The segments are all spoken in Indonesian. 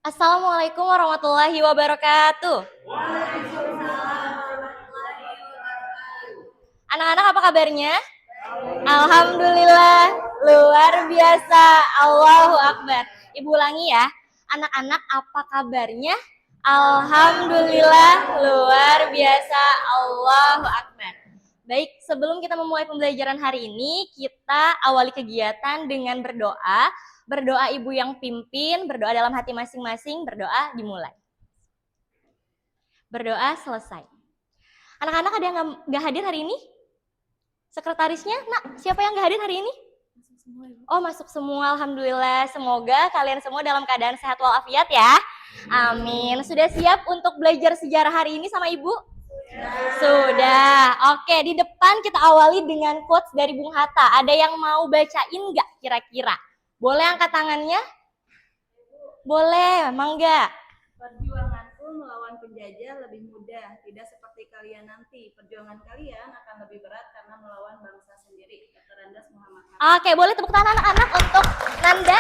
Assalamualaikum warahmatullahi wabarakatuh. Anak-anak apa kabarnya? Alhamdulillah, luar biasa. Allahu Akbar. Ibu ulangi ya. Anak-anak apa kabarnya? Alhamdulillah, luar biasa. Allahu Akbar. Baik, sebelum kita memulai pembelajaran hari ini, kita awali kegiatan dengan berdoa. Berdoa ibu yang pimpin, berdoa dalam hati masing-masing, berdoa dimulai. Berdoa selesai. Anak-anak ada yang nggak hadir hari ini? Sekretarisnya, nak, siapa yang nggak hadir hari ini? Oh, masuk semua, alhamdulillah. Semoga kalian semua dalam keadaan sehat walafiat ya. Amin. Sudah siap untuk belajar sejarah hari ini sama ibu? Sudah. Oke, di depan kita awali dengan quotes dari Bung Hatta. Ada yang mau bacain nggak kira-kira? Boleh angkat tangannya? Boleh, mangga. Perjuanganku melawan penjajah lebih mudah, tidak seperti kalian nanti. Perjuangan kalian akan lebih berat karena melawan bangsa sendiri. Kata Randas Muhammad. Oke, boleh tepuk tangan anak-anak untuk Nanda.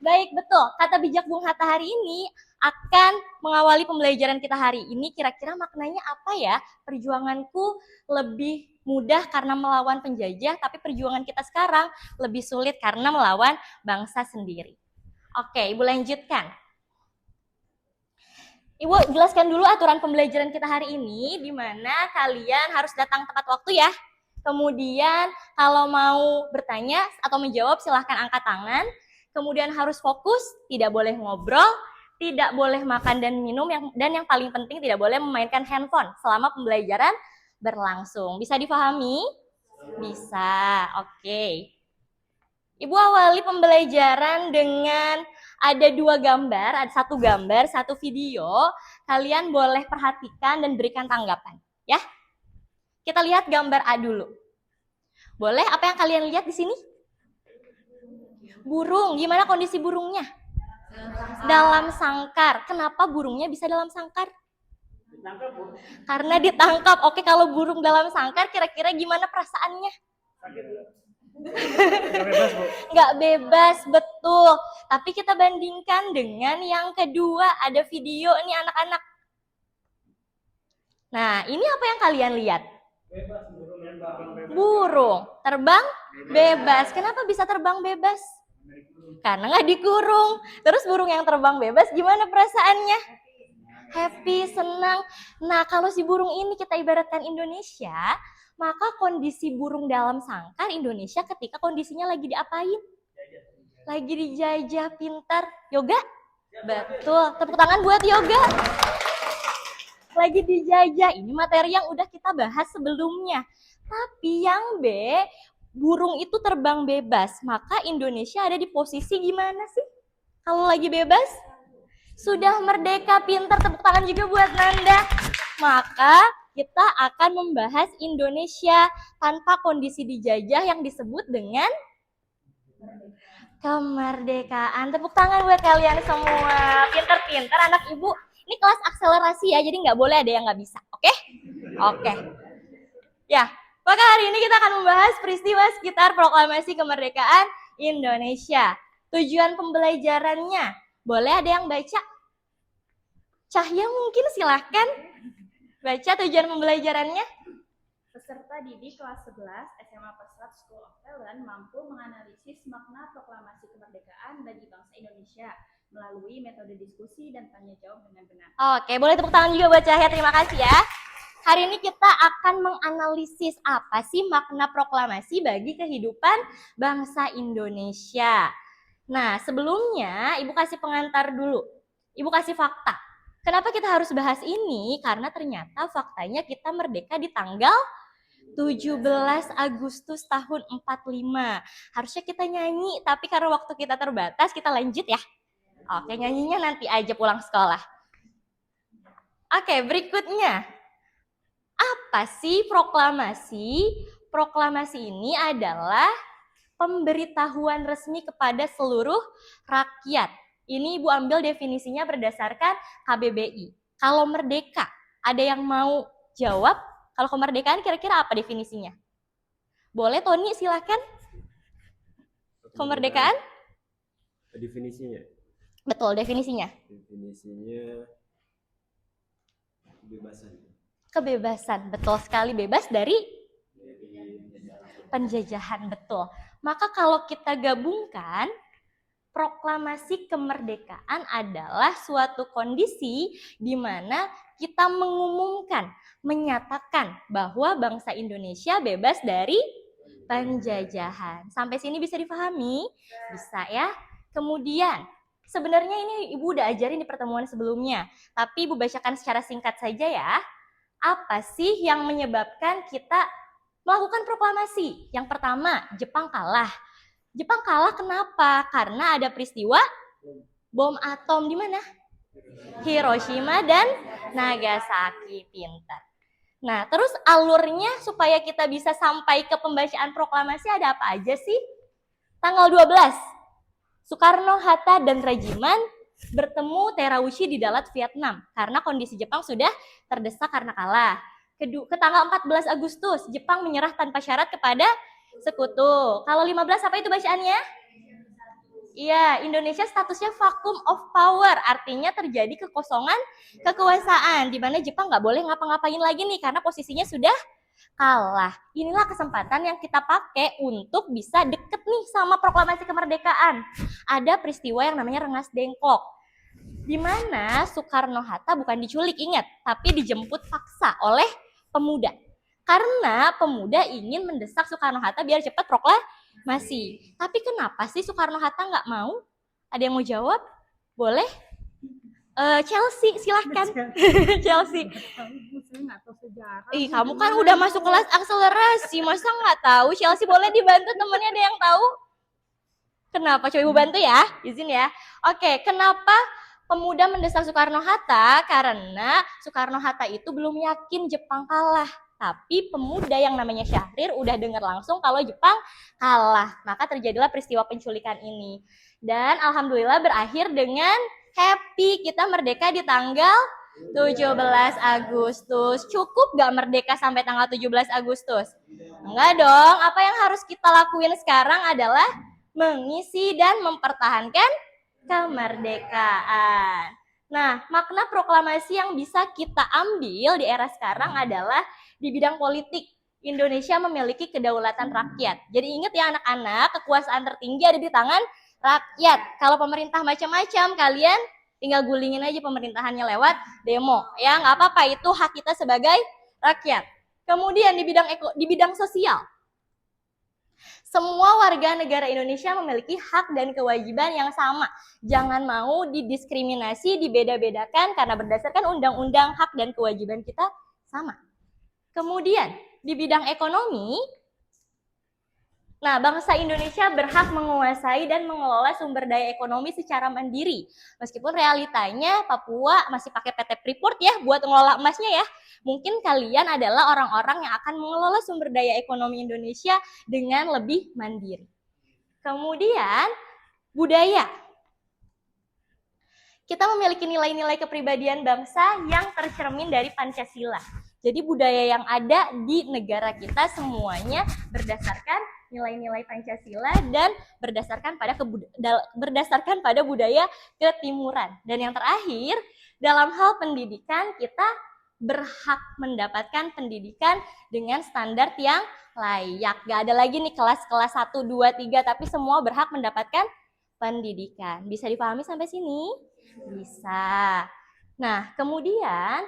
Baik, betul. Kata bijak Bung Hatta hari ini akan mengawali pembelajaran kita hari ini. Kira-kira maknanya apa ya? Perjuanganku lebih mudah karena melawan penjajah, tapi perjuangan kita sekarang lebih sulit karena melawan bangsa sendiri. Oke, Ibu lanjutkan. Ibu jelaskan dulu aturan pembelajaran kita hari ini, di mana kalian harus datang tepat waktu ya. Kemudian kalau mau bertanya atau menjawab silahkan angkat tangan. Kemudian harus fokus, tidak boleh ngobrol, tidak boleh makan dan minum, dan yang paling penting tidak boleh memainkan handphone selama pembelajaran berlangsung. Bisa dipahami? Bisa, oke. Ibu awali pembelajaran dengan ada dua gambar, ada satu gambar, satu video. Kalian boleh perhatikan dan berikan tanggapan, ya. Kita lihat gambar A dulu. Boleh, apa yang kalian lihat di sini? Burung, gimana kondisi burungnya? Dalam sangkar. Kenapa burungnya bisa dalam sangkar? Karena ditangkap. Oke, kalau burung dalam sangkar, kira-kira gimana perasaannya? Nggak bebas, betul. Tapi kita bandingkan dengan yang kedua, ada video nih anak-anak. Nah, ini apa yang kalian lihat? Burung terbang bebas. Kenapa bisa terbang bebas? Karena nggak dikurung. Terus burung yang terbang bebas gimana perasaannya? Happy, senang. Nah, kalau si burung ini kita ibaratkan Indonesia, maka kondisi burung dalam sangkar Indonesia ketika kondisinya lagi diapain? Lagi dijajah. Pintar. Yoga? Betul. Tepuk tangan buat Yoga. Lagi dijajah. Ini materi yang udah kita bahas sebelumnya. Tapi yang B, burung itu terbang bebas. Maka Indonesia ada di posisi gimana sih? Kalau lagi bebas? Sudah merdeka. Pintar. Tepuk tangan juga buat Nanda. Maka kita akan membahas Indonesia tanpa kondisi dijajah yang disebut dengan kemerdekaan. Tepuk tangan buat kalian semua. Pinter-pinter anak ibu. Ini kelas akselerasi ya, jadi nggak boleh ada yang nggak bisa. Oke? Oke. Ya, maka hari ini kita akan membahas peristiwa sekitar proklamasi kemerdekaan Indonesia. Tujuan pembelajarannya, boleh ada yang baca? Cahya mungkin silahkan baca tujuan pembelajarannya. Peserta didik kelas 11 SMA Pesat School of Talent mampu menganalisis makna proklamasi kemerdekaan bagi bangsa Indonesia melalui metode diskusi dan tanya jawab dengan benar. Oke, boleh tepuk tangan juga buat Cahya, terima kasih ya. Hari ini kita akan menganalisis apa sih makna proklamasi bagi kehidupan bangsa Indonesia. Nah, sebelumnya Ibu kasih pengantar dulu. Ibu kasih fakta. Kenapa kita harus bahas ini? Karena ternyata faktanya kita merdeka di tanggal 17 Agustus tahun 45. Harusnya kita nyanyi, tapi karena waktu kita terbatas, kita lanjut ya. Oke, nyanyinya nanti aja pulang sekolah. Oke, berikutnya. Apa sih proklamasi? Proklamasi ini adalah pemberitahuan resmi kepada seluruh rakyat. Ini Ibu ambil definisinya berdasarkan KBBI. Kalau merdeka, ada yang mau jawab? Kalau kemerdekaan kira-kira apa definisinya? Boleh Tony, silakan. Kemerdekaan? Definisinya? Betul, definisinya. Definisinya kebebasan. Kebebasan, betul sekali, bebas dari Dari penjajahan, betul. Maka kalau kita gabungkan, proklamasi kemerdekaan adalah suatu kondisi di mana kita mengumumkan, menyatakan bahwa bangsa Indonesia bebas dari penjajahan. Sampai sini bisa dipahami? Bisa ya. Kemudian, sebenarnya ini Ibu udah ajarin di pertemuan sebelumnya, tapi Ibu bacakan secara singkat saja ya. Apa sih yang menyebabkan kita melakukan proklamasi? Yang pertama, Jepang kalah. Jepang kalah kenapa? Karena ada peristiwa bom atom di mana? Hiroshima dan Nagasaki. Pintar. Nah, terus alurnya supaya kita bisa sampai ke pembacaan proklamasi ada apa aja sih? Tanggal 12, Soekarno, Hatta, dan Rajiman bertemu Terauchi di Dalat, Vietnam. Karena kondisi Jepang sudah terdesak karena kalah. Ke tanggal 14 Agustus, Jepang menyerah tanpa syarat kepada Sekutu. Kalau 15 apa itu bacaannya? Iya, Indonesia statusnya vacuum of power, artinya terjadi kekosongan kekuasaan, di mana Jepang nggak boleh ngapa-ngapain lagi nih, karena posisinya sudah kalah. Inilah kesempatan yang kita pakai untuk bisa deket nih sama proklamasi kemerdekaan. Ada peristiwa yang namanya Rengas Dengklok, di mana Soekarno-Hatta bukan diculik, ingat, tapi dijemput paksa oleh pemuda. Karena pemuda ingin mendesak Soekarno-Hatta biar cepat proklamasi. Tapi kenapa sih Soekarno-Hatta nggak mau? Ada yang mau jawab? Boleh? Chelsea, silahkan. Chelsea. Ih, kamu kan udah masuk kelas akselerasi, masa nggak tahu? Chelsea boleh dibantu temennya, ada yang tahu? Kenapa? Coba Ibu bantu ya, izin ya. Oke, kenapa pemuda mendesak Soekarno-Hatta? Karena Soekarno-Hatta itu belum yakin Jepang kalah. Tapi pemuda yang namanya Syahrir udah dengar langsung kalau Jepang kalah. Maka terjadilah peristiwa penculikan ini. Dan alhamdulillah berakhir dengan happy. Kita merdeka di tanggal 17 Agustus. Cukup gak merdeka sampai tanggal 17 Agustus? Enggak dong. Apa yang harus kita lakuin sekarang adalah mengisi dan mempertahankan kemerdekaan. Nah, makna proklamasi yang bisa kita ambil di era sekarang adalah di bidang politik. Indonesia memiliki kedaulatan rakyat. Jadi ingat ya anak-anak, kekuasaan tertinggi ada di tangan rakyat. Kalau pemerintah macam-macam, kalian tinggal gulingin aja pemerintahannya lewat demo. Ya, nggak apa-apa, itu hak kita sebagai rakyat. Kemudian di bidang sosial, semua warga negara Indonesia memiliki hak dan kewajiban yang sama. Jangan mau didiskriminasi, dibeda-bedakan karena berdasarkan undang-undang hak dan kewajiban kita sama. Kemudian di bidang ekonomi, nah bangsa Indonesia berhak menguasai dan mengelola sumber daya ekonomi secara mandiri. Meskipun realitanya Papua masih pakai PT Freeport ya buat mengelola emasnya ya. Mungkin kalian adalah orang-orang yang akan mengelola sumber daya ekonomi Indonesia dengan lebih mandiri. Kemudian budaya. Kita memiliki nilai-nilai kepribadian bangsa yang tercermin dari Pancasila. Jadi budaya yang ada di negara kita semuanya berdasarkan nilai-nilai Pancasila dan berdasarkan pada budaya ketimuran. Dan yang terakhir, dalam hal pendidikan kita berhak mendapatkan pendidikan dengan standar yang layak. Gak ada lagi nih kelas-kelas 1, 2, 3, tapi semua berhak mendapatkan pendidikan. Bisa dipahami sampai sini? Bisa. Nah, kemudian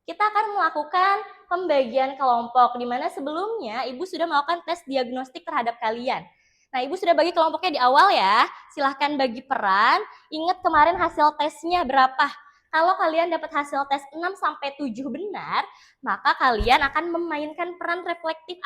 kita akan melakukan pembagian kelompok, di mana sebelumnya Ibu sudah melakukan tes diagnostik terhadap kalian. Nah, Ibu sudah bagi kelompoknya di awal ya. Silahkan bagi peran. Ingat kemarin hasil tesnya berapa? Kalau kalian dapat hasil tes 6-7 benar, maka kalian akan memainkan peran reflektif